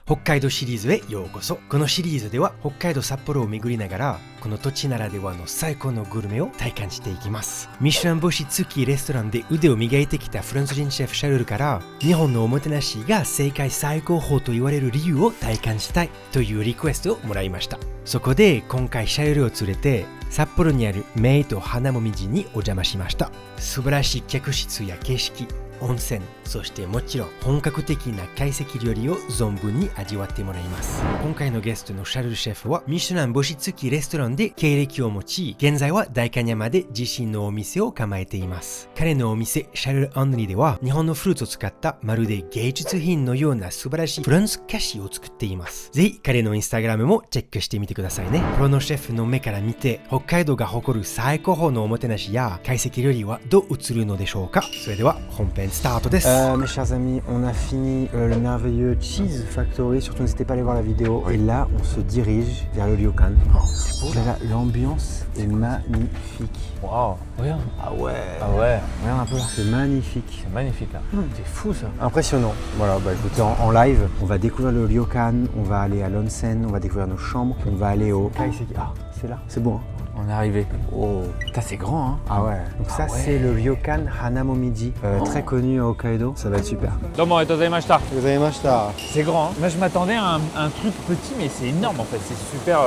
北海道シリーズへようこそ。このシリーズでは北海道札幌を巡りながらこの土地ならではの最高のグルメを体感していきます。ミシュラン星付きレストランで腕を磨いてきたフランス人シェフシャルルから日本のおもてなしが世界最高峰と言われる理由を体感したいというリクエストをもらいました。そこで今回シャルルを連れて札幌にあるメイと花もみじにお邪魔しました。素晴らしい客室や景色、温泉、そしてもちろん本格的な懐石料理を存分に味わってもらいます。今回のゲストのシャルルシェフはミシュラン星付きレストランで経歴を持ち、現在は代官山で自身のお店を構えています。彼のお店シャルル・アンドリでは日本のフルーツを使ったまるで芸術品のような素晴らしいフランス菓子を作っています。ぜひ彼のインスタグラムもチェックしてみてくださいね。プロのシェフの目から見て北海道が誇る最高峰のおもてなしや懐石料理はどう映るのでしょうか。それでは本編スタートです。Mes chers amis, on a fini le merveilleux Cheese Factory, surtout n'hésitez pas à aller voir la vidéo. Et là, on se dirige vers le Ryokan. C'est beau. Là, l'ambiance est magnifique. Waouh, regarde. Ah ouais. Ah ouais, Regarde un peu là, c'est magnifique. c'est magnifique là. C'est fou ça. Impressionnant. Voilà, bah écoutez, en live, on va découvrir le Ryokan, on va aller à l'onsen, on va découvrir nos chambres, on va aller au Kaiseki. Ah, c'est là, c'est bon. Hein. On est arrivé. Oh, putain, c'est grand hein. Ah ouais. Donc ça, c'est le Ryokan Hanamomiji, très connu à Hokkaido. Ça va être super. Domo etozaimasu. Gozaimasu. C'est grand hein. Moi je m'attendais à un truc petit mais c'est énorme en fait, c'est super,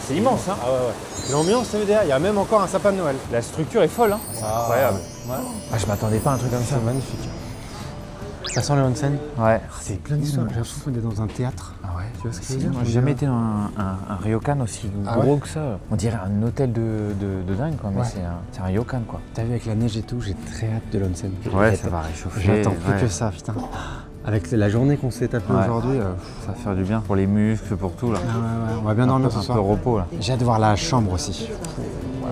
c'est immense hein. Ah ouais, ouais. L'ambiance, c'est derrière, il y a même encore un sapin de Noël. La structure est folle hein. C'est incroyable. Ouais. Ah, je m'attendais pas à un truc comme ça. C'est magnifique. Ça sent le onsen. Ouais. C'est plein d'histoires. J'ai l'impression qu'on est dans un théâtre. Ah ouais. Tu vois ce que je veux dire? Moi j'ai jamais été dans un ryokan aussi gros que ça. On dirait un hôtel de dingue quoi, mais c'est un ryokan quoi. T'as vu avec la neige et tout, j'ai très hâte de l'onsen. Ouais, ça va réchauffer. J'attends plus que ça, putain. Avec la journée qu'on s'est tapée aujourd'hui. Ça va faire du bien pour les muscles, pour tout là. Ouais, on va bien dormir ce soir. Un peu repos là. J'ai hâte de voir la chambre aussi.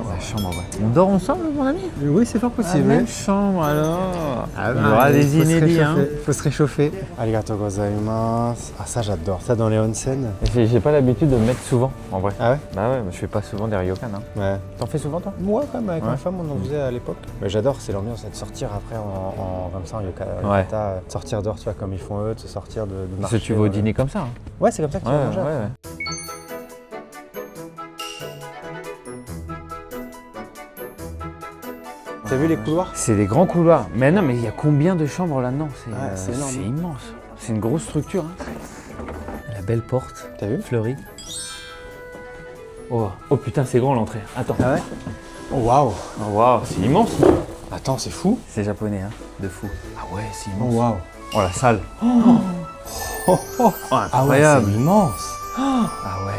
La chambre, ouais. On dort ensemble, mon ami? Oui, c'est fort possible. Même chambre alors. Il y aura des inédits. Hein. Faut se réchauffer. Arigato gozaimasu. Ah, ça, j'adore. Ça, dans les onsen. J'ai pas l'habitude de me mettre souvent, en vrai. Ah ouais? Bah ouais, je fais pas souvent des ryokan. Hein. Ouais. T'en fais souvent, toi? Moi, quand même, avec ma femme, on en faisait à l'époque. Mais j'adore, c'est l'ambiance, c'est de sortir après comme ça en yukata, de sortir dehors, tu vois, comme ils font eux, de se sortir de marcher. Parce que tu vas au dîner comme ça. Hein. Ouais, c'est comme ça que tu vas manger. T'as vu les couloirs? C'est des grands couloirs. Mais non, mais il y a combien de chambres là-dedans? C'est énorme. C'est immense. C'est une grosse structure. Hein. La belle porte. T'as vu? Fleurie. Oh putain, c'est grand l'entrée. Attends. Ah ouais? Oh waouh! Oh, waouh, c'est immense. Attends, c'est fou! C'est japonais, hein, de fou. Ah ouais, c'est Oh immense. waouh! Oh la salle. Oh, incroyable. c'est immense! Ah ouais.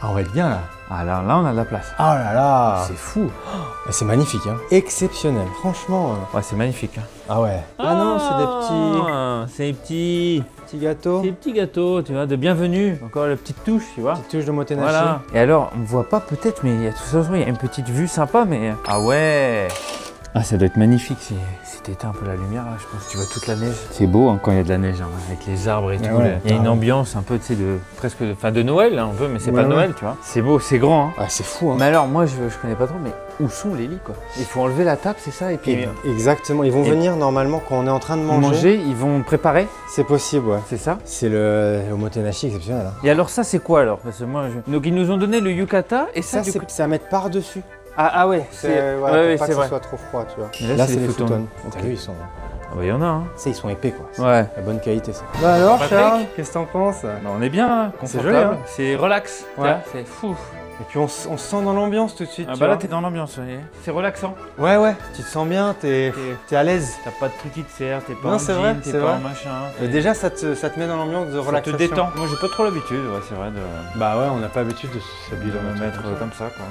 Ah, on va être bien là! Ah là, on a de la place. Oh là là! C'est fou. C'est magnifique, hein! Exceptionnel, franchement! Ouais, c'est magnifique. Hein. Ah ouais! Ah non, c'est des petits gâteaux! Des petits gâteaux, tu vois, de bienvenue. Encore la petite touche, tu vois. Petite touche de motenashi. Voilà. Et alors, on voit pas peut-être, mais il y a de toute façon, il y a une petite vue sympa, mais... Ah ouais! Ah, ça doit être magnifique si t'éteins un peu la lumière, là, je pense que tu vois toute la neige. C'est beau hein, quand il y a de la neige, hein, avec les arbres et tout. Ouais, il y a une ambiance un peu, tu sais, de Noël, hein, un peu, mais c'est pas Noël, tu vois. C'est beau, c'est grand. Hein. Ah, c'est fou, hein! Mais alors, moi, je connais pas trop, mais où sont les lits, quoi? Il faut enlever la table, c'est ça, et puis... Exactement, ils vont venir normalement quand on est en train de manger. Ils vont préparer. C'est possible, ouais. C'est ça? C'est le motenashi exceptionnel. Hein. Et alors ça, c'est quoi alors? Parce que moi, donc ils nous ont donné le yukata, et ça, c'est à mettre par-dessus. Ah ouais, c'est pour pas c'est que vrai. ce soit trop froid, tu vois. Et là, c'est les futons. futons. T'as vu, ils sont... Ah bah, y en a, hein. Tu sais, ils sont épais, quoi. Ouais. La bonne qualité, ça. Bah alors, Patrick, Charles, qu'est-ce que t'en penses? Bah, on est bien, hein. C'est joli, hein. C'est relax. Ouais. C'est fou. Et puis on se sent dans l'ambiance tout de suite. Ah tu bah là, vois. t'es dans l'ambiance, c'est relaxant. Ouais, tu te sens bien, t'es à l'aise. T'as pas de truc qui te sert, t'es pas Non, en c'est jean, vrai, t'es c'est pas vrai. en machin. Et déjà, ça te met dans l'ambiance de Ça te relaxation. détend. Moi, j'ai pas trop l'habitude, ouais, c'est vrai, de Bah ouais, on n'a pas l'habitude de s'habiller me mettre comme ça, quoi.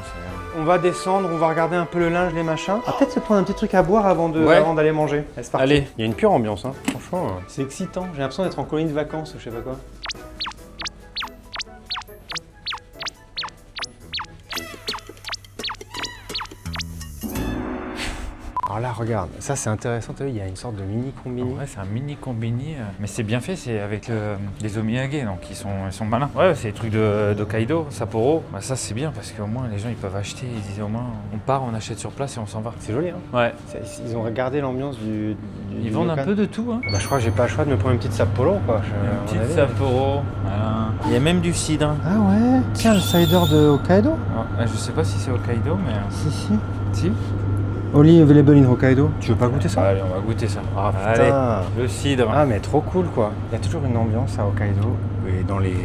On va descendre, on va regarder un peu le linge, les machins. Ah, peut-être se prendre un petit truc à boire avant d'aller manger. Allez, c'est parti. Allez. Il y a une pure ambiance, hein. Franchement, c'est excitant. J'ai l'impression d'être en colonie de vacances ou je sais pas quoi. Alors là, regarde, ça c'est intéressant, tu vois, il y a une sorte de mini combini. Ouais, c'est un mini combini, mais c'est bien fait, c'est avec les omiyage, donc ils sont malins. Ouais, c'est des trucs d'Hokkaido, Sapporo. Bah ça c'est bien parce qu'au moins les gens ils peuvent acheter, ils disent au moins on part, on achète sur place et on s'en va. C'est joli, hein? Ouais. Ils ont regardé l'ambiance du Ils vendent un peu de tout, hein. Bah je crois que j'ai pas le choix de me prendre une petite Sapporo, quoi. Une petite Sapporo, voilà. même du cidre. Ah ouais. Tiens, le cider de Hokkaido. Ah, je sais pas si c'est Hokkaido, mais. Si. Si. Only available in Hokkaido. Tu veux pas goûter ça? Allez, on va goûter ça. Ah, Putain. allez, le cidre. Ah mais trop cool quoi. Il y a toujours une ambiance à Hokkaido et dans les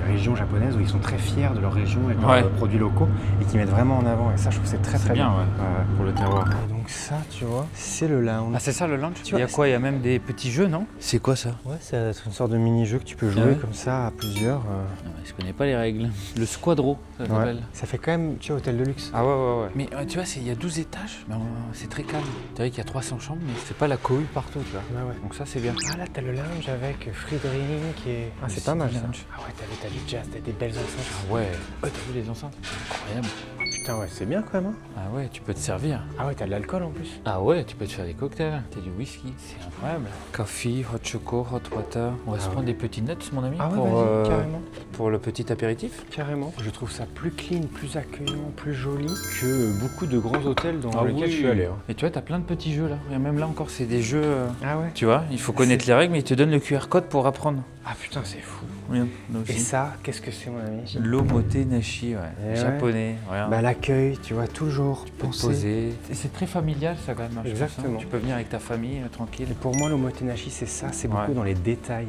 régions japonaises où ils sont très fiers de leur région et de leurs produits locaux et qui mettent vraiment en avant et ça je trouve que c'est très C'est bien, ouais, pour le terroir. Et donc ça tu vois, c'est le lounge. Ah, c'est ça le lounge? Tu Il y a vois, quoi? Il y a même des petits jeux, non? C'est quoi ça? Ouais, c'est une sorte de mini-jeu que tu peux jouer ouais. comme ça à plusieurs. Non, mais je connais pas les règles. Le Squadro, ça s'appelle. Ça fait quand même, tu vois, hôtel de luxe. Ah ouais. Mais tu vois, il y a 12 étages, mais c'est très calme. Tu vois qu'il y a 300 chambres, mais c'est pas la cohue partout, tu vois. Ouais. Donc ça, c'est bien. Ah là, t'as le lounge avec free drink et... Ah, c'est pas mal ça. Ah ouais, t'as du jazz, t'as des belles enceintes. Ah ouais, t'as vu les enceintes? Incroyable. Putain, ouais, c'est bien quand même. Hein. Ah ouais, tu peux te servir. Ah ouais, t'as de l'alcool en plus. Ah ouais, tu peux te faire des cocktails. T'as du whisky, c'est incroyable. Coffee, hot choco, hot water. On va se prendre des petits nuts, mon ami, Ah ouais, pour, vas-y, carrément. pour le petit apéritif. Carrément. Je trouve ça plus clean, plus accueillant, plus joli que beaucoup de grands hôtels dans lesquels je suis allé. Hein. Et tu vois, t'as plein de petits jeux là. Et même là encore, c'est des jeux. Ah ouais. Tu vois, il faut connaître les règles, mais ils te donnent le QR code pour apprendre. Ah putain, c'est fou. Regarde, là Et aussi. ça, qu'est-ce que c'est mon ami? L'omotenashi, ouais. Eh Japonais, regarde. Bah l'accueil, tu vois, toujours. Tu peux te poser. Et c'est très familial ça quand même. Je pense, hein. Exactement. Tu peux venir avec ta famille, tranquille. Et pour moi, l'omotenashi, c'est ça, c'est beaucoup Ouais. dans les détails.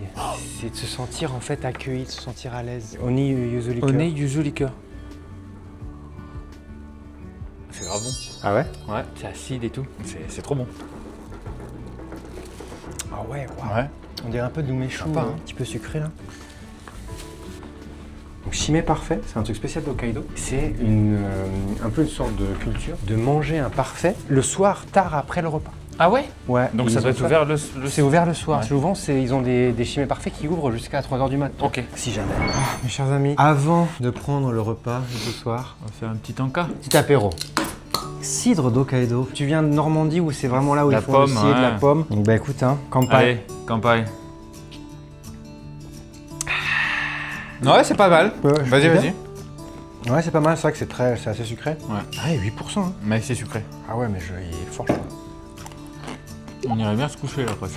C'est de se sentir en fait accueilli, de se sentir à l'aise. Oni yuzu liqueur. One yuzu liqueur. C'est grave bon. Ah ouais? Ouais, c'est acide et tout. C'est trop bon. Ah ouais, waouh. Ouais. On dirait un peu de umeshu, Sympa, hein. un petit peu sucré là. Donc Shime parfait, c'est un truc spécial d'Hokkaido. C'est un peu une sorte de culture de manger un parfait le soir, tard après le repas. Ah ouais? Ouais. Donc ils ça ont doit être ouvert le C'est ouvert le soir. Ouais. Souvent, ils ont des chimés parfaits qui ouvrent jusqu'à 3h du mat. Ok. Si jamais. Mes chers amis, avant de prendre le repas de ce soir, On va faire un petit encas. petit apéro. Cidre d'Hokkaido. Tu viens de Normandie où c'est vraiment là où La ils font pomme, le cidre, ouais. la pomme. Donc bah écoute, hein, Kampai. Allez, Kampai. Ouais, c'est pas mal. Ouais, je Vas-y, trouve vas-y. Ouais, c'est pas mal, c'est vrai que c'est assez sucré. Ouais. Ah, et 8%. Hein. Mais c'est sucré. Ah ouais, mais il est fort, je crois. On irait bien se coucher là presque.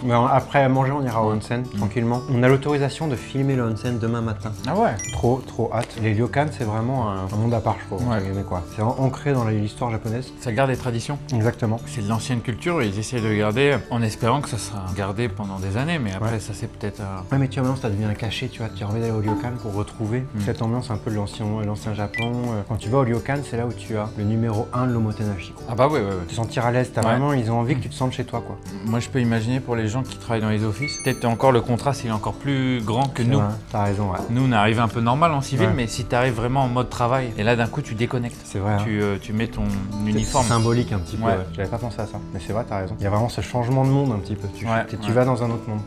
Mais après manger, on ira au onsen tranquillement. On a l'autorisation de filmer le onsen demain matin. Ah ouais. Trop hâte. Les ryokan, c'est vraiment un monde à part, je trouve. Ouais. entre guillemets, quoi. C'est vraiment ancré dans l'histoire japonaise. Ça garde les traditions. Exactement. C'est de l'ancienne culture et ils essaient de le garder en espérant que ça sera gardé pendant des années. Mais après, Ouais. ça c'est peut-être. Ouais, mais tu vois, maintenant, ça devient un cachet, tu vois. Tu as envie d'aller au ryokan pour retrouver cette ambiance un peu de l'ancien Japon. Quand tu vas au ryokan, c'est là où tu as le numéro 1 de l'omotenashi. Ah bah ouais. Te sentir à l'aise, Ouais. vraiment, ils ont envie que tu te sentes chez toi, quoi. Moi je peux imaginer pour les gens qui travaillent dans les offices, peut-être encore le contraste il est encore plus grand que nous. Ouais, t'as raison, ouais. Nous on arrive un peu normal en civil, Ouais. mais si tu arrives vraiment en mode travail, et là d'un coup tu déconnectes. C'est vrai. Hein. Tu mets ton C'est uniforme. symbolique un petit peu. Ouais. Ouais. J'avais pas pensé à ça. Mais c'est vrai, t'as raison. Il y a vraiment ce changement de monde un petit peu. Tu Ouais. vas dans un autre monde.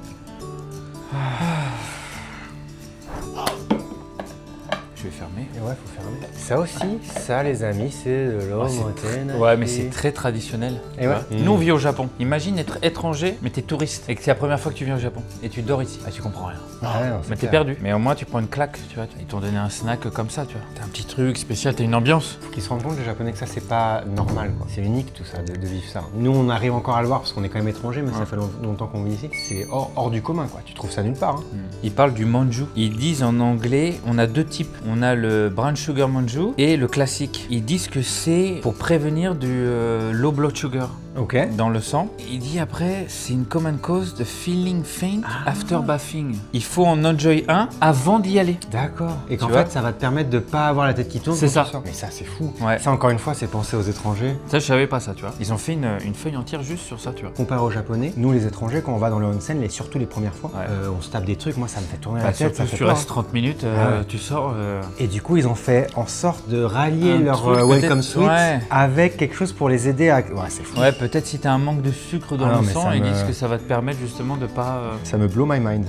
Je vais fermer. Et ouais, faut fermer. Ça aussi, ça les amis, c'est de l'omotenashi. Ouais, mais c'est très traditionnel. Et tu ouais. vois. Nous on vit au Japon. Imagine être étranger, mais t'es touriste et que c'est la première fois que tu viens au Japon et tu dors ici. Ah, tu comprends rien. Ouais, non, c'est Mais t'es clair. perdu. Mais au moins tu prends une claque, tu vois. Ils t'ont donné un snack comme ça, tu vois. T'as un petit truc spécial, t'as une ambiance. Faut qu'ils se rendent compte, les Japonais, que ça, c'est pas normal, quoi. C'est unique, tout ça, de vivre ça. Nous, on arrive encore à le voir parce qu'on est quand même étrangers, mais ça fait longtemps qu'on vit ici. C'est hors du commun, quoi. Tu trouves ça nulle part, hein. Ils parlent du manju. Ils disent en anglais, on a deux types. On a le brown sugar manju et le classique. Ils disent que c'est pour prévenir du low blood sugar Ok. dans le sang. Il dit après, c'est une common cause de feeling faint after bathing. Il faut en enjoy un avant d'y aller. D'accord. Et qu'en Tu vois fait, ça va te permettre de pas avoir la tête qui tourne. C'est quand ça. tu sors. Mais ça, c'est fou. Ouais. Ça, encore une fois, c'est penser aux étrangers. Ça, je savais pas ça, tu vois. Ils ont fait une feuille entière juste sur ça, tu vois. Comparé aux Japonais, nous, les étrangers, quand on va dans le onsen, surtout les premières fois, Ouais. on se tape des trucs. Moi, ça me fait tourner Bah, la tête. surtout Ça si fait tu peur. restes 30 minutes, Ah ouais. tu sors. Et du coup, ils ont fait en sorte de rallier Un leur truc welcome peut-être, suite ouais. avec quelque chose pour les aider à. Ouais, c'est fou. Ouais, peut-être si t'as un manque de sucre dans Ah non, le mais sang, ça ils me- disent que ça va te permettre justement de pas. Ça me blow my mind.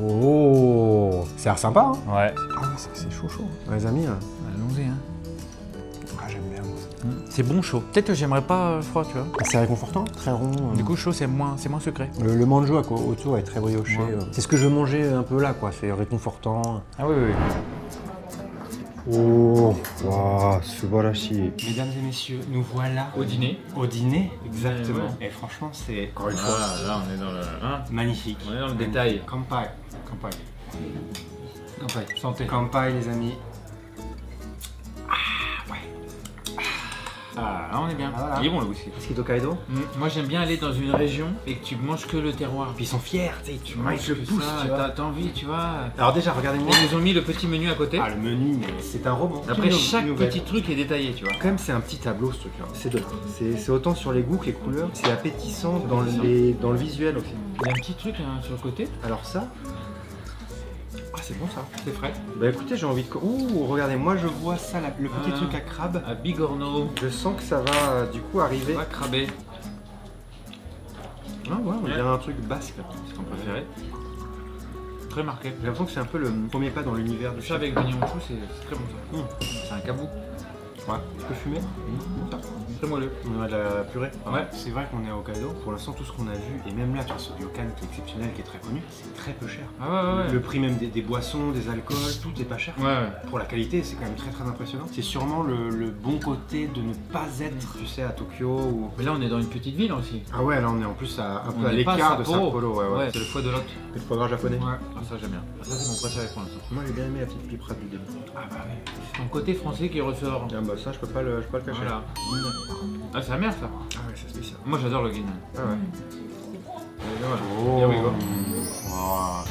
Oh, ça a l'air sympa, hein. Ouais. Ah ouais, c'est chaud. Ouais, les amis, Allons-y, hein. j'aime bien. moi. C'est bon chaud. Peut-être que j'aimerais pas froid, tu vois. C'est réconfortant, très rond. Du coup, chaud, c'est moins sucré. Le manjo autour est très brioché. Ouais. C'est ce que je mangeais un peu là, quoi. C'est réconfortant. Ah oui. Oh, wow, subarashi. Mesdames et messieurs, nous voilà Au dîner. au dîner. Exactement. Ouais. Et franchement, c'est encore une Ah, fois là on est dans le. Hein, magnifique. on est dans le détail. Kampai. Kampai. Kampai. Santé. Kampai, les amis. Ah, là on est bien. Ah, voilà. Il est bon le whisky. Whisky Tokaido. Moi j'aime bien aller dans une région et que tu manges que le terroir. Puis ils sont fiers, tu sais, tu manges manges le que pouce, ça, tu vois. t'as envie, tu vois. Alors déjà, regardez-moi. Ils nous ont mis le petit menu à côté. Ah, le menu, mais c'est un roman. Après Tout chaque nouvelle. petit truc est détaillé, tu vois. Quand même, c'est un petit tableau ce truc-là. C'est de c'est autant sur les goûts que les couleurs. C'est appétissant dans le visuel aussi. Il y a un petit truc hein, sur le côté. Alors ça, ah c'est bon ça. C'est frais. Bah écoutez, j'ai envie de. Ouh, regardez, moi je vois ça, le petit Ah. truc à crabe. À Bigorneau. Je sens que ça va du coup arriver. On va craber. Ah ouais, on dirait un truc basque. C'est ton préféré. Très marqué. J'ai l'impression que c'est un peu le premier pas dans l'univers du Ça chat. avec l'oignon chou, c'est très bon ça. C'est un cabou. Ouais, tu peux fumer. Très moelleux. On a de la purée. Ouais. C'est vrai qu'on est à Hokkaido. Pour l'instant, tout ce qu'on a vu, et même là, tu vois, ce ryokan qui est exceptionnel, qui est très connu, c'est très peu cher. Ah ouais, ouais. Le prix même des boissons, des alcools, tout est pas cher. Ouais, ouais. Pour la qualité, c'est quand même très impressionnant. C'est sûrement le bon côté de ne pas être, tu sais, à Tokyo ou. Mais là on est dans une petite ville aussi. Ah ouais, là on est en plus un On peu à n'est pas à l'écart de Sapporo. Sapporo. Ouais, ouais. C'est le foie de l'autre. Le foie gras japonais. Ouais. Ah, ça j'aime bien. Ça c'est mon préféré pour l'instant. Moi j'ai bien aimé la petite piperade du début. Ah bah ouais. C'est ton côté français qui ressort. Ah bah ça, je peux pas le cacher. Voilà. Ah c'est la merde ça. Ah ouais, c'est spécial. Moi j'adore le guinan. Ah ouais. Et voilà. Oh, Here we go.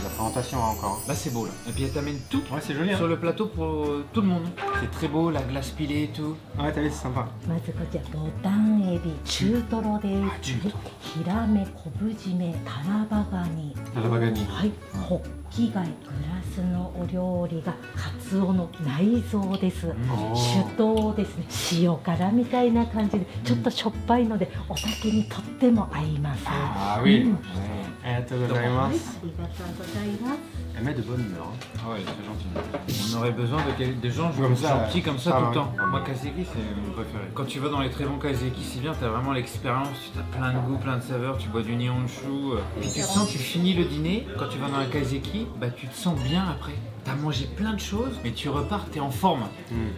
la présentation hein, encore. Là c'est beau là. Et puis elle t'amène tout Ouais, c'est joli. Hein. sur le plateau pour tout le monde. C'est très beau, la glace pilée et tout. Ouais, t'as vu, c'est sympa. まずこちらボタンエビ中トロです。中トロヒラメ、昆布締め、タラバガニ。タラバガニはい。ホッキ貝、グラスのお料理がカツオの内臓です。酒盗ですね。塩辛みたいな感じで、ちょっとしょっぱいのでお酒にとっても合います。Ah oui. ありがとうございまはい、あす。りがとうございます。 Elle met de bonne humeur. Hein. Ah ouais, très gentil. On aurait besoin de gens Comme ça, gentils comme ça ça, tout le ouais. temps. Moi, Kaseki, c'est mon préféré. Quand tu vas dans les très bons Kaseki, c'est bien, t'as vraiment l'expérience, tu as plein de goûts, plein de saveurs, tu bois du nihonshu. Et tu te sens, tu finis le dîner, quand tu vas dans un Kaseki, bah tu te sens bien après. T'as mangé plein de choses, mais tu repars, t'es en forme.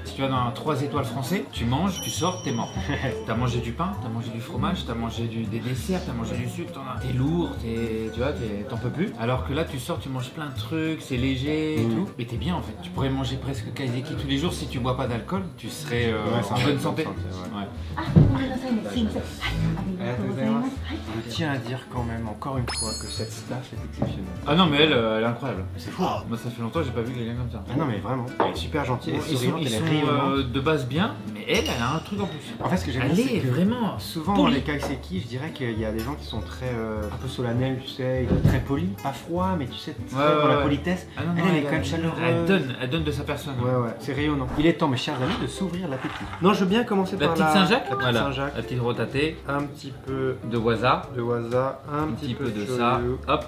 Si tu vas dans un 3 étoiles français, tu manges, tu sors, t'es mort. T'as mangé du pain, t'as mangé du fromage, t'as mangé des desserts, t'as mangé du sucre, t'es lourd, tu vois, t'en peux plus. Alors que là, tu sors, tu manges plein de trucs, c'est léger et tout, mais t'es bien en fait. Tu pourrais manger presque kaiseki tous les jours si tu bois pas d'alcool, tu serais en bonne santé. Ouais. あ、ごめんなさいね。すいません。はい、ありがとうございます。はい。 Je tiens à dire quand même, encore une fois, que cette staff est exceptionnelle. Ah non, mais elle est incroyable. C'est fou. Moi, ça fait longtemps que j'ai pas vu quelqu'un comme ça. Ah non, mais vraiment, elle est super gentille, elle est Ils souriante, sont, elle est rayonnante. de base bien, mais elle a un truc en plus. En fait, ce que j'aime Elle bien, c'est est que vraiment souvent dans polie. les kaiseki, je dirais qu'il y a des gens qui sont très un peu solennels, tu sais, très polis, pas froid, mais tu sais, très dans la ouais. politesse. Ah non, non, Elle est quand même chaleureuse. Elle donne de sa personne. Ouais, ouais, c'est rayonnant. Il est temps, mes chers amis, de s'ouvrir l'appétit. Non, je veux bien commencer La par petite Saint-Jacques, la petite voilà. Saint-Jacques. La petite rotatée, Un petit peu de waza, de waza, un un petit peu de ça, shoyu. hop.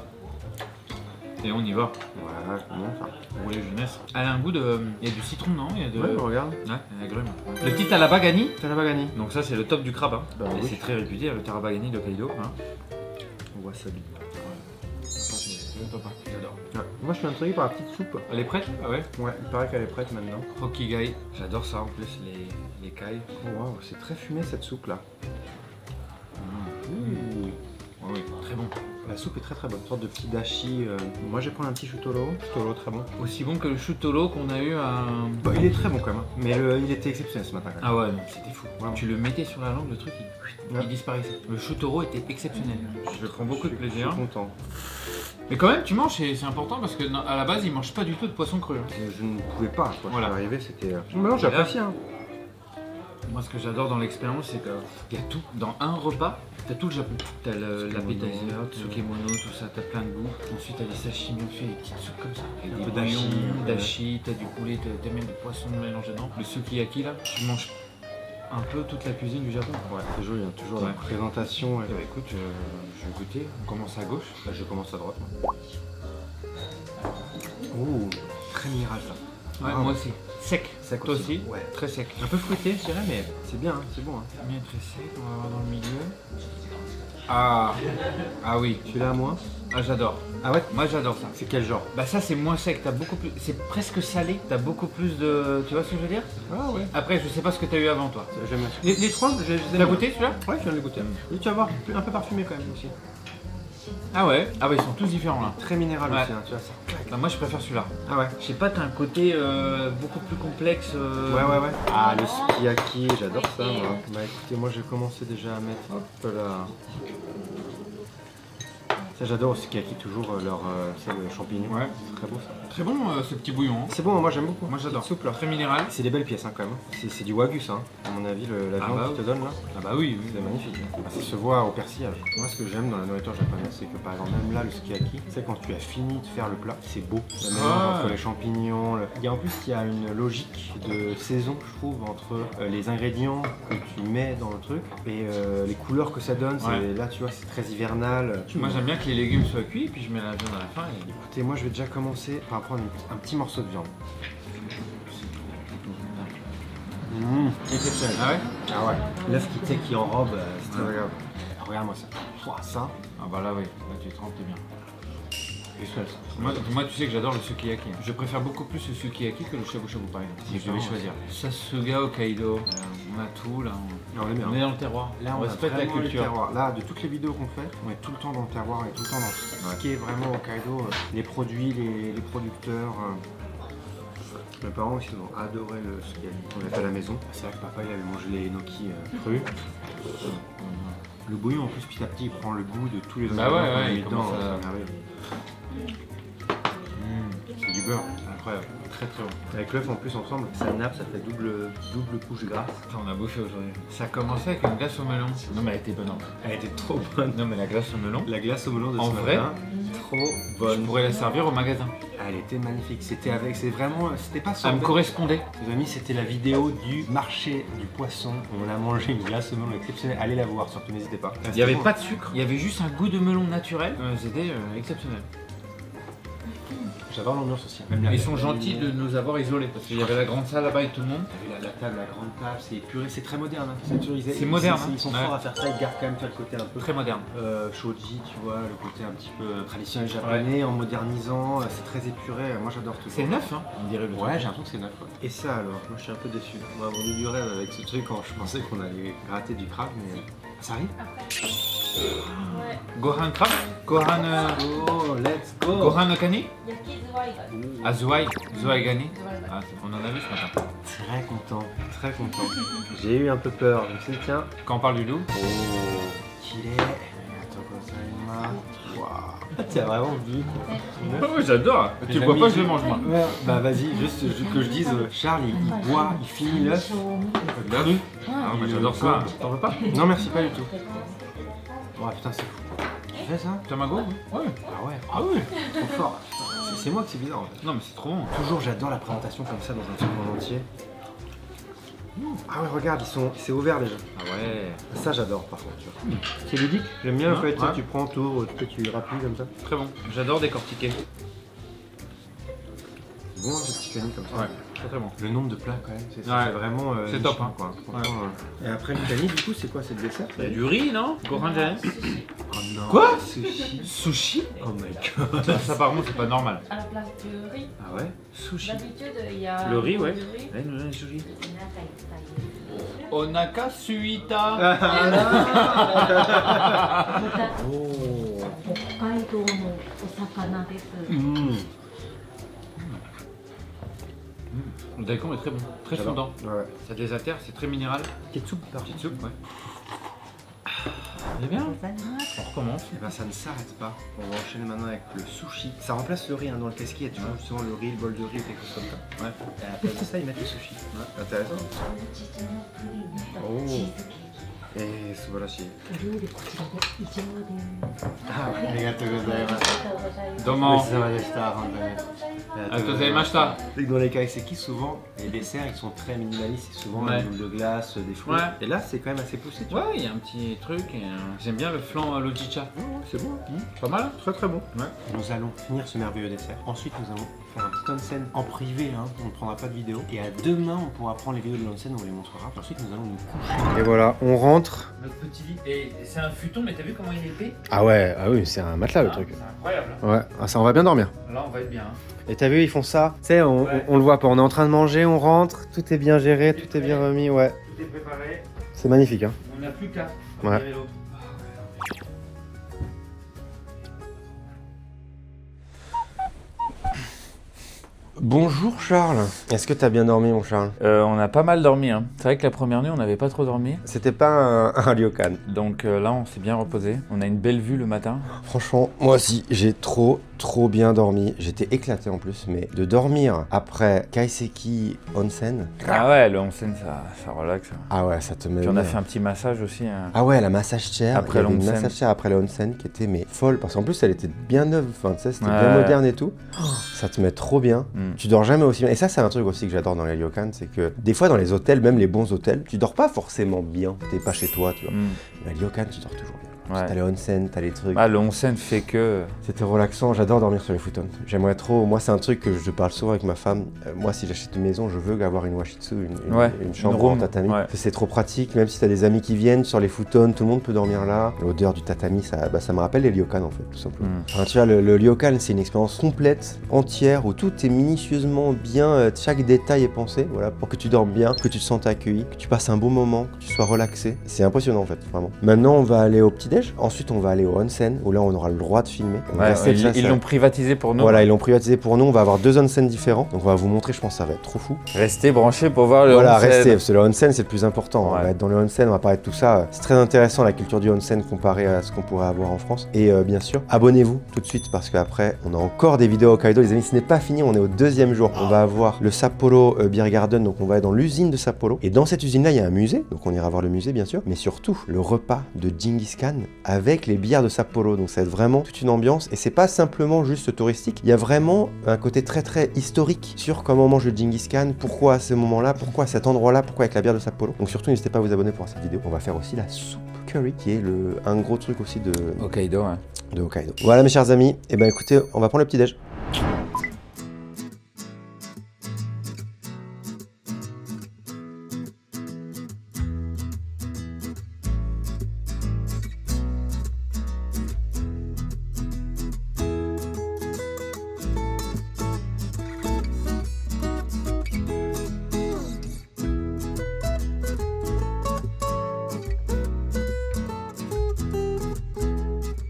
Et on y va. Voilà, comment ça. Rouler jeunesse. Elle a un goût de. Il y a du citron, non? Il y a de. Ouais, regarde. Ouais, elle est agréable. Le petit tarabagani. Tarabagani. Donc ça c'est le top du crabe. Hein. Bah Et oui. c'est très réputé, le tarabagani de Kaido. Hein. Wasabi. Ça c'est top. Hein. J'adore. Ouais. Moi, je suis intrigué par la petite soupe. Elle est prête? Ah ouais. Ouais, il paraît qu'elle est prête maintenant. Hokigai. J'adore ça en plus, les kai. Oh, waouh, c'est très fumé cette soupe là. Ouais, oui, très bon. La soupe est très bonne, une sorte de petit dashi. Moi, je vais prendre un petit chutoro. Chutoro très bon. Aussi bon que le chutolo qu'on a eu à. Bah, il est très bon quand même. Hein. Mais il était exceptionnel ce matin quand même. Ah ouais, non, c'était fou. Vraiment. Tu le mettais sur la langue, le truc, il disparaissait. Le chutoro était exceptionnel. Je prends beaucoup de Je plaisir. suis content. Mais quand même, tu manges, c'est important parce que à la base, ils mangent pas du tout de poisson cru. Hein. Je ne pouvais pas. Quand Voilà. je suis arrivé, c'était. Maintenant, j'apprécie. Hein. Moi, ce que j'adore dans l'expérience, c'est qu'il y a tout. Dans un repas, t'as tout le Japon. T'as l'appetizer, tsukemono, tout ça, t'as plein de goûts. Ensuite, t'as des sashimi fait, des petites soupes comme ça. Avec Un des peu dashi, bouillons, ouais. dashi, t'as du poulet, t'as même du poisson mélangé dedans. Le sukiyaki, là, tu manges un peu toute la cuisine du Japon. Ouais, c'est joli, hein, toujours Ouais. la présentation. Eh ben, écoute, je vais goûter. On commence à gauche. Bah, je commence à droite. Ouh, très minéral ça. Ouais, Ah, moi aussi. Sec. Sec Toi aussi. aussi. Ouais. Très sec. Un peu fruité, je dirais, mais c'est bien, hein, c'est bon. Hein. Bien très sec, on va voir dans le milieu. Ah, ah oui. Celui-là à moi. Ah j'adore. Ah ouais? Moi j'adore ça. C'est quel genre? Bah ça c'est moins sec, t'as beaucoup plus. C'est presque salé, t'as beaucoup plus de. Tu vois ce que je veux dire? Ah ouais. Après je sais pas ce que t'as eu avant toi. J'aime bien. Les trois, je les aime T'as bien. goûté celui-là? Ouais, je viens de les goûter. Et tu vas voir, un peu parfumé quand même aussi. Ah ouais? Ah ouais ils sont tous différents là. Très minéral Ouais. aussi, hein, tu vois ça. Bah, moi je préfère celui-là. Ah ouais. Je sais pas, t'as un côté beaucoup plus complexe. Ouais. Ah, le sukiyaki, j'adore ça moi. Bah écoutez, moi j'ai commencé déjà à mettre. Hop là. Ça j'adore au sukiyaki, toujours leur c'est le champignon. Ouais. C'est très beau ça. Très bon ce petit bouillon. Hein. C'est bon, moi j'aime beaucoup. Moi j'adore. Souple là. Très minéral. C'est des belles pièces hein, quand même. C'est du wagyu ça. Hein. À mon avis, la Ah viande bah qu'ils te donne là, Ah bah oui, oui. c'est magnifique. Ah, ça se voit au persillage. Moi ce que j'aime dans la nourriture japonaise, c'est que par exemple même là le sukiyaki, tu sais quand tu as fini de faire le plat, c'est beau. Le mélange entre les champignons. Il y a en plus il y a une logique de saison je trouve entre les ingrédients que tu mets dans le truc et les couleurs que ça donne. Ouais. Là tu vois c'est très hivernal. Moi j'aime bien que les légumes soient cuits, puis je mets la viande à la fin. Et... Écoutez, moi je vais déjà commencer par prendre un petit morceau de viande. Exceptionnel. Ah ouais? Ah ouais. L'œuf qui enrobe, c'est très agréable. Regarde-moi ça. Ouah, ça. Ah bah là oui, là tu trempes, t'es bien. Exceptionnel ça. Moi tu sais que j'adore le sukiyaki. Je préfère beaucoup plus le sukiyaki que le shabu shabu par exemple. Si je devais choisir. Sasuga Hokkaido, on a tout là. On est bien. On est dans le terroir. Là, on respecte la vraiment le culture. terroir. Là, de toutes les vidéos qu'on fait, on est tout le temps dans le terroir, on est tout le temps dans ce qui est vraiment Hokkaido, les produits, les producteurs. Mes parents aussi ont adoré le sukiyaki. On l'a fait à la maison. C'est vrai que papa il avait mangé les gnocchis crus. Le bouillon en plus petit à petit il prend le goût de tous les Bah ingrédients ouais, qu'on a ouais, mis il dedans. commence à- C'est merveilleux. C'est du beurre, incroyable. Très très bon. Avec l'œuf en plus ensemble, ça nappe, ça fait double couche grasse. Putain, on a bouffé aujourd'hui. Ça a commencé avec une glace au melon. Non mais elle était bonne. Hein. Elle était trop bonne. Non mais la glace au melon, La glace au melon de En ce vrai, matin, trop je bonne. pourrais la servir au magasin. Elle était magnifique. C'était avec, c'est vraiment, c'était pas Ça sans. me correspondait. Les amis, c'était la vidéo du marché du poisson. On a mangé une glace au melon exceptionnelle. Allez la voir, surtout n'hésitez pas. Il n'y avait pas de sucre, il y avait juste un goût de melon naturel. C'était exceptionnel. J'adore l'ambiance aussi. Ils sont gentils de nous avoir isolés parce qu'il y avait la grande salle là-bas avec tout le monde. T'as vu la table, la grande table, c'est épuré, c'est très moderne. Hein. C'est moderne, Ils sont hein. forts Ouais. à faire ça, ils gardent quand même le côté un peu Très moderne. shoji, tu vois, le côté un petit peu traditionnel japonais en modernisant. C'est très épuré. Moi j'adore tout ça. C'est neuf, hein, on dirait le Ouais, j'ai l'impression que c'est neuf. Ouais. Et ça alors, moi je suis un peu déçu. On m'a vendu du rêve avec ce truc quand je pensais qu'on allait gratter du crabe, mais ça arrive. Gohan crab, Gohan, Oh, let's go. Gohan no kani, 焼きズワイガニ。 ah Zuai, Zuai gani. ズワイガニ Ah, on en a vu ce matin. Très content, très content. J'ai eu un peu peur. Je me suis dit tiens. Quand on parle du loup, Oh, qu'il est. Waouh. Tu as vraiment vu quoi. oh, j'adore. Tu le vois pas, je le mange moi. Ouais, bah vas-y, juste que je dise, Charles il boit, il finit l'œuf. Cru. Ah, mais j'adore ça. T'en veux pas? Non merci, pas du tout. Ouais putain c'est fou. Tu fais ça? Tamago? Ouais. Ah ouais. Ah ouais. Trop fort. Putain, c'est moi que c'est bizarre en fait. Non mais c'est trop bon. Toujours j'adore la présentation comme ça dans un truc en entier. Ah ouais regarde, c'est ouvert déjà. Ah ouais. Ça j'adore par contre tu vois. C'est ludique, j'aime bien le fait, Ouais. tu prends tout, tu rappuies comme ça. Très bon. J'adore décortiquer. Bon ce petit cani comme ça. Ouais. Très très bon. Le nombre de plats quand même, c'est Ouais. vraiment C'est niche, top, hein. quoi. Franchement, Et après le cani du coup c'est quoi, c'est le dessert? Il y a du riz, non? Gohan japonais. Oh non. Quoi? Sushi. Sushi? Oh my god. Ça par contre c'est pas normal. À la place du riz. Ah ouais? Sushi. D'habitude, il y a Le riz, ouais. du riz. Ouais, nous, le sushi. 中いっぱいです Onaka suita. また Oh. 北海道のお魚です。 Le daikon est très bon, très J'adore. fondant. Ouais. Ça désaltère, c'est très minéral. Ketchup par Petite soupe, ouais. C'est bien. On recommence. Et ben ça ne s'arrête pas. On va enchaîner maintenant avec le sushi. Ça remplace le riz hein. Dans le casquet, il y a toujours justement le riz, le bol de riz ou quelque chose comme ça. Ouais. Et à la place de ça, ils mettent le sushi. Ouais. Intéressant. ちっちゃなプリンとおーチーズケーキ。 Et c'est voilà chier. お料理こちらで以上です。 Ah, arigatou gozaimasu. ありがとうございます。 Domo. Arigatou. C'est que dans les kaiseki, souvent, les desserts ils sont très minimalistes. C'est souvent Ouais. une boule de glace, des fruits. Ouais. Et là, c'est quand même assez poussé. Tu vois. Ouais, il y a un petit truc. Et, j'aime bien le flan lojicha. C'est bon. Pas mal. Très très bon. Ouais. Nous allons finir ce merveilleux dessert. Ensuite, nous allons faire un petit onsen en privé, hein. On ne prendra pas de vidéo. Et à demain, on pourra prendre les vidéos de l'onsen, on les montrera. Puis ensuite, nous allons nous coucher. Et voilà, on rentre. Notre petit lit. Et c'est un futon, mais t'as vu comment il est épais? Ah ouais, ah oui, c'est un matelas le truc. C'est incroyable. Ouais, ah, ça on va bien dormir. Là, on va être bien. Et t'as vu, ils font ça. Tu sais, on le voit pas, on est en train de manger, on rentre, tout est bien géré, tout est bien remis, ouais. Tout est préparé. C'est magnifique, hein. On n'a plus qu'à. Ouais. Bonjour Charles. Est-ce que t'as bien dormi mon Charles? On a pas mal dormi. Hein. C'est vrai que la première nuit, on n'avait pas trop dormi. C'était pas un ryokan. Donc là, on s'est bien reposé. On a une belle vue le matin. Franchement, moi aussi, j'ai trop bien dormi. J'étais éclaté en plus, mais de dormir après Kaiseki Onsen. Ah ouais, le onsen, ça relaxe. Ah ouais, ça te met. Puis on a bien. fait un petit massage aussi. Hein. Ah ouais, la massage chair. Après il y avait une l'onsen. massage chair après le onsen qui était mais folle parce qu'en plus elle était bien neuve. Enfin, tu sais, c'était Ouais. bien moderne et tout. Ça te met trop bien. Mm. Tu dors jamais aussi bien. Et ça, c'est un truc aussi que j'adore dans les ryokan, c'est que des fois dans les hôtels, même les bons hôtels, tu dors pas forcément bien. T'es pas chez toi, tu vois. Mais à ryokan, tu dors toujours bien. Ouais. T'as les onsen, t'as les trucs. Ah, le onsen fait que. C'était relaxant, j'adore dormir sur les futons. J'aimerais trop, moi c'est un truc que je parle souvent avec ma femme. Moi si j'achète une maison, je veux avoir une washitsu, une chambre room, en tatami. ouais. C'est trop pratique, même si t'as des amis qui viennent sur les futons, tout le monde peut dormir là. L'odeur du tatami, ça me rappelle les ryokan en fait, tout simplement. Enfin, tu vois, le ryokan c'est une expérience complète, entière, où tout est minutieusement bien, chaque détail est pensé, voilà, pour que tu dormes bien, que tu te sentes accueilli, que tu passes un bon moment, que tu sois relaxé. C'est impressionnant en fait, vraiment. Maintenant on va aller au petit-déj, ensuite on va aller au onsen, où là on aura le droit de filmer. On va Ouais, rester déjà, ils ça- l'ont privatisé pour nous. Voilà, ils l'ont privatisé pour nous, on va avoir 2 onsen différents, donc on va vous montrer, je pense que ça va être trop fou. Restez branchés pour voir le Voilà, onsen. restez, parce que le onsen c'est le plus important, on Ouais. va être dans le onsen, on va parler de tout ça, c'est très intéressant la culture du onsen comparée à ce qu'on pourrait avoir en France. Et bien sûr, abonnez-vous tout de suite parce qu'après on a encore des vidéos à Hokkaido, les amis, ce n'est pas fini, on est au 2e jour. On va avoir le Sapporo Beer Garden, donc on va aller dans l'usine de Sapporo, et dans cette usine là il y a un musée, donc on ira voir le musée bien sûr, mais surtout le repas de Genghis Khan avec les bières de Sapporo, donc ça va être vraiment toute une ambiance, et c'est pas simplement juste touristique, il y a vraiment un côté très historique sur comment on mange le Genghis Khan, pourquoi à ce moment-là, pourquoi à cet endroit-là, pourquoi avec la bière de Sapporo. Donc surtout n'hésitez pas à vous abonner pour cette vidéo. On va faire aussi la soupe curry qui est un gros truc aussi de Hokkaido, ouais. Hokkaido. Voilà mes chers amis, et ben écoutez, on va prendre le petit déj.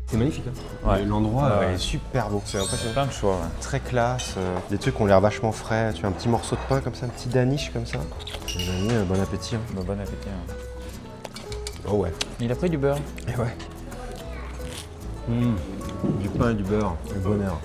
C'est magnifique, hein. Ouais. L'endroit Ouais. est super beau, c'est impressionnant. Plein de choix, ouais. Très classe, des trucs qui ont l'air vachement frais, tu as un petit morceau de pain comme ça, un petit danish comme ça. Les amis, bon appétit. Hein. Bah, bon appétit. Hein. Oh ouais. Il a pris du beurre. Et ouais. Du pain et du beurre, le bonheur.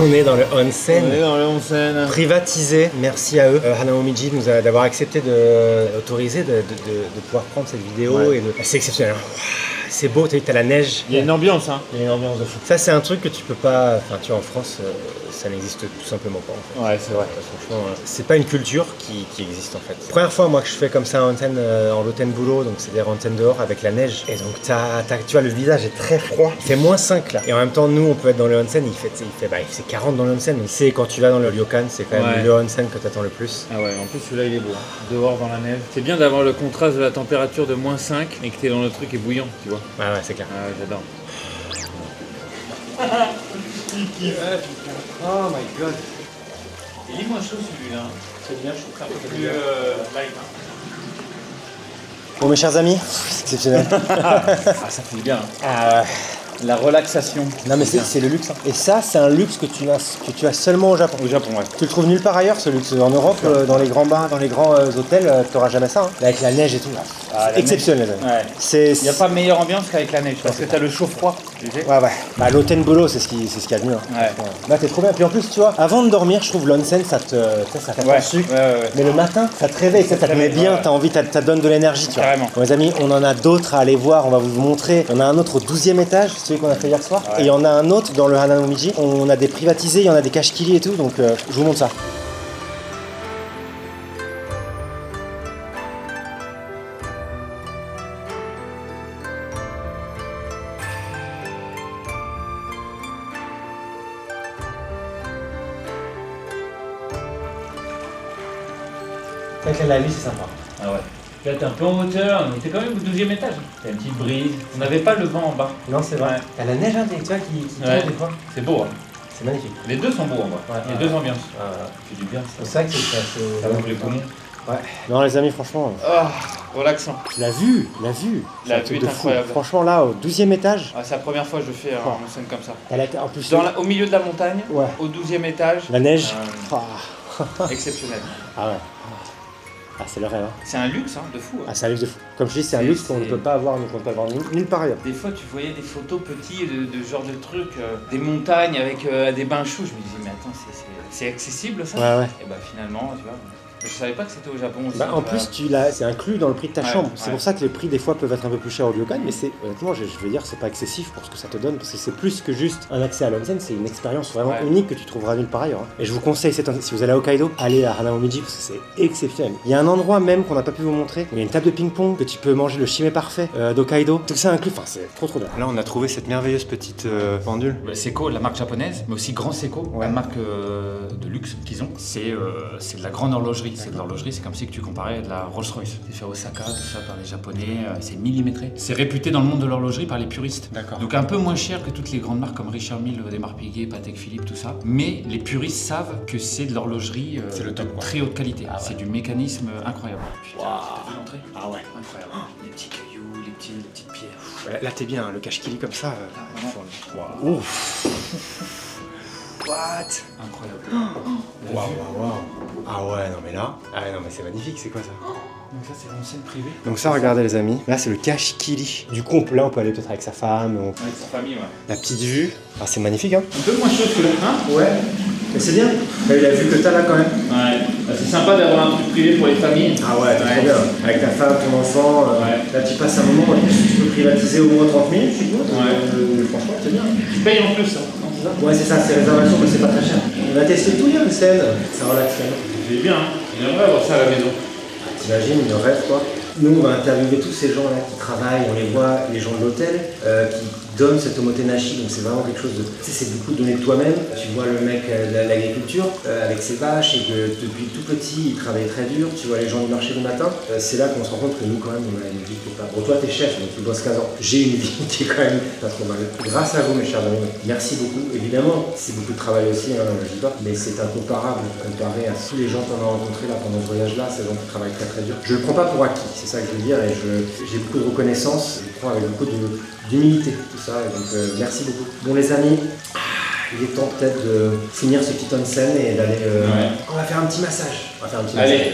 On est dans le onsen. On est dans le onsen. Privatisé, merci à eux. Hanaomiji nous a d'avoir accepté d'autoriser de pouvoir prendre cette vidéo. Ouais. Et c'est exceptionnel. C'est beau, t'as la neige. Il y a une ambiance, hein. Il y a une ambiance de fou. Ça, c'est un truc que tu peux pas. Enfin, tu vois, en France, ça n'existe tout simplement pas. En fait. Ouais, c'est vrai. Franchement, c'est pas une culture qui existe en fait. Première fois, moi, que je fais comme ça un onsen en Rotenbudo, donc c'est-à-dire onsen dehors avec la neige. Et donc, tu vois, le visage est très froid. Il fait -5 là. Et en même temps, nous, on peut être dans le onsen, il fait 40 dans le onsen. Donc, c'est quand tu vas dans le ryokan, c'est quand même Ouais. le onsen que t'attends le plus. Ah ouais, en plus celui-là il est beau. Hein. Dehors dans la neige. C'est bien d'avoir le contraste de la température de -5 et que t'es dans le truc est bouillant, tu vois. Ouais, c'est clair. Ah ouais, j'adore. Oh my god. Il est moins chaud celui-là. C'est bien, je trouve ça Plus light. Bon, mes chers amis, c'est exceptionnel. Ah, ça fait bien. Ah, La relaxation. non, mais c'est le luxe. Hein. Et ça, c'est un luxe que tu as seulement au Japon. Au Japon, ouais. Tu le trouves nulle part ailleurs, ce luxe. En Europe, dans les grands bars, dans les grands hôtels, t'auras jamais ça. Hein. Là, avec la neige et tout, là. Ah, C'est exceptionnel. Les amis. Ouais. C'est Il n'y a pas meilleure ambiance qu'avec la neige parce que t'as le chaud-froid. Ouais. Bah, l'Otenbolo, c'est ce qu'il y a de mieux. Hein. Ouais. Là, t'es trop bien. Puis en plus, tu vois, avant de dormir, je trouve l'onsen, ça fait un sucre. Ouais. Mais le matin, ça te réveille, ça te met bien, t'as envie, ça te donne de l'énergie, tu vois. Carrément. Bon, les amis, on en a d'autres à aller voir, on va vous montrer. On a un autre au 12e étage, celui qu'on a fait hier soir. Et il y en a un autre dans le Hananomiji. On a des privatisés, il y en a des kashkili et tout, donc je vous montre ça. La vie, c'est sympa. Ah ouais. Là, t'es un peu en hauteur, mais t'es quand même au 12e étage. T'as une petite brise. On n'avait pas le vent en bas. Non, c'est vrai. Ouais. T'as la neige, hein, tu vois, qui Ouais. tombe des fois. C'est beau, hein. C'est magnifique. Les deux sont beaux en vrai. Ouais, Les deux ambiances. Ça C'est du bien ça. fait que c'est assez... Ça ouvre les poumons. Ouais. Non, les amis, franchement, Ah, relaxant. la vue. La C'est un vue truc est de fou. incroyable. Franchement, là, au 12e étage, Ah, c'est la première fois que je fais un scène comme ça. en plus, Au milieu de la montagne, Ouais. au 12e étage. la neige. euh, Ah, Exceptionnel. ah ouais. Ah, c'est le rêve. Hein. C'est un luxe de fou. Ah, c'est un luxe de fou. Comme je dis, c'est un C'est- luxe qu'on ne c'est- peut pas avoir, nulle part ailleurs. Des fois, tu voyais des photos petits de ce genre de trucs, des montagnes avec des bains chauds. Je me disais, mais attends, c'est accessible ça? Ouais. Et bah finalement, tu vois. Je savais pas que c'était au Japon aussi. Bah, en plus, c'est inclus dans le prix de ta Ouais, chambre. C'est ouais. pour ça que les prix, des fois, peuvent être un peu plus chers au ryokan. Mais c'est, honnêtement, je veux dire, c'est pas excessif pour ce que ça te donne. Parce que c'est plus que juste un accès à l'onsen. C'est une expérience vraiment Ouais. unique que tu trouveras nulle part ailleurs. Hein. Et je vous conseille, si vous allez à Hokkaido, allez à Hananomiji parce que c'est exceptionnel. Il y a un endroit même qu'on n'a pas pu vous montrer. Où il y a une table de ping-pong que tu peux manger le shime parfait d'Hokkaido. Tout ça inclus. Enfin, c'est trop bien. Là, on a trouvé cette merveilleuse petite pendule. Seiko, la marque japonaise, mais aussi Grand Seiko, la marque de luxe qu'ils ont. C'est de la grande horlogerie. C'est de l'horlogerie, c'est comme si que tu comparais à de la Rolls-Royce. C'est fait à Osaka, tout ça par les Japonais, c'est millimétré. C'est réputé dans le monde de l'horlogerie par les puristes. D'accord. Donc un peu moins cher que toutes les grandes marques comme Richard Mille, Audemars Piguet, Patek Philippe, tout ça. Mais les puristes savent que c'est de l'horlogerie C'est le top, de quoi. très haute qualité. Ah ouais. C'est du mécanisme incroyable. Putain, Waouh. t'as vu l'entrée? Ah ouais. Incroyable. Les petits cailloux, les petites pierres. Ouais, là, t'es bien. Le kashkili comme ça. Vraiment. Ouf. What? Incroyable. Waouh. Ah ouais, non mais là. Ah ouais, non mais c'est magnifique, c'est quoi ça? Donc ça, c'est l'enseigne privée. Donc ça, regardez les amis, là c'est le kashkili. Du coup, là on peut aller peut-être avec sa femme, Avec sa famille, ouais. la petite vue. Ah c'est magnifique hein. Un peu moins chaud que le train. Ouais, mais c'est bien. T'as eu la vue que t'as là quand même. Ouais. C'est sympa d'avoir un truc privé pour les familles. Ah ouais, c'est trop bien. Avec ta femme, ton enfant, Ouais. là tu passes un moment, tu peux privatiser au moins 30 minutes, je suppose. Ouais. Franchement, c'est bien. Tu payes en plus, hein. Non, c'est ça. Ouais, c'est ça, c'est réservation, mais c'est pas très cher. On a testé tout hier, le scène. Ça relaxe quand même. C'est bien, hein. J'aimerais avoir ça à la maison. T'imagines, le rêve quoi. Nous, on va interviewer tous ces gens-là qui travaillent, on les voit, les gens de l'hôtel, qui donnent cette omotenashi, donc c'est vraiment quelque chose de... Tu sais, c'est beaucoup donné de toi-même. Tu vois le mec de l'agriculture, avec ses vaches, et que depuis tout petit, il travaille très dur. Tu vois les gens du marché le matin. C'est là qu'on se rend compte que nous, quand même, on a une vie qui est pas... Bon, toi, t'es chef, donc tu bosses 15 ans. J'ai une vie qui est quand même pas trop mal. Grâce à vous, mes chers amis, merci beaucoup. Évidemment, c'est beaucoup de travail aussi, hein, je dis pas, mais c'est incomparable comparé à tous les gens qu'on a rencontrés là pendant ce voyage-là, ces gens qui travaillent très très dur. Je le prends pas pour acquis, c'est ça que je veux dire, et j'ai beaucoup de reconnaissance, je le prends avec beaucoup d'humilité, tout ça, et donc merci beaucoup. Bon les amis, il est temps peut-être de finir ce petit onsen et d'aller... Ouais. On va faire un petit massage. On va faire un petit Allez. massage.